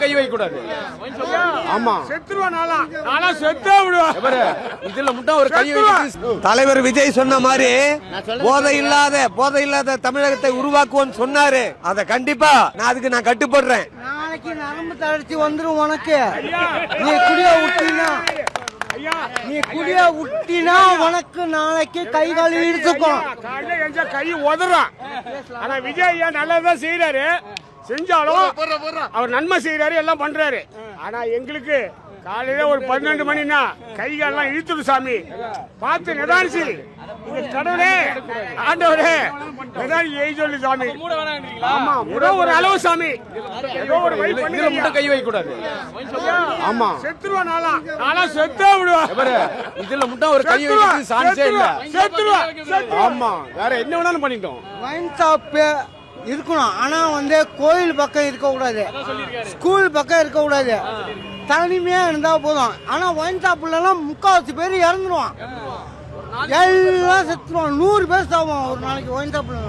கை வைக்க கூடாது. ஆமா இதுல மட்டும் ஒரு கை வைக்க. தலைவர் விஜய் சொன்ன மாதிரி போதை இல்லாத தமிழகத்தை உருவாக்குவோன்னு சொன்னாரு. அத கண்டிப்பா நான் கட்டுப்படுறேன். நாளைக்கு நரம்பு தளர்ச்சி வந்துரும் உனக்கு. நீ குடிய விட்டினா உனக்கு நாளைக்கு கை கால் இழுத்துக்கும். கை உதறான். ஆனா விஜய் நல்லதான் செய்யறாரு. செஞ்சாலும் அவர் நன்மை செய்யறாரு, எல்லாம் பண்றாரு. ஆனா எங்களுக்கு காலையில ஒரு 12 மணினா கைகாலெல்லாம் இழுத்துடு சாமி. பார்த்து நிதானிச்சு கடவுளே ஆண்டவரே நிதானிச்சு சொல்லு சாமி. ஆமா ஒரு அளவு சாமி. கை வைக்க கூடாது. ஆமா செத்துருவான். நாளா செத்தே விடுவான். இதுல மட்டும் ஒரு கை வைக்க சான்ஸே இல்ல. செத்துருவான். ஆமா வேற என்ன வேணாலும் பண்ணிட்டோம். வைன் ஷாப் இருக்கணும். ஆனா கோயில் பக்கம் இருக்க கூடாது, ஸ்கூல் பக்கம் இருக்க கூடாது. தனிமையா இருந்தா போதும். ஆனா வைன் ஷாப்லாம் 3/4 பேர் இறந்துருவான், எல்லாம் செத்துருவான். 100 பேர் சாவான் ஒரு நாளைக்கு வைன் ஷாப்ல.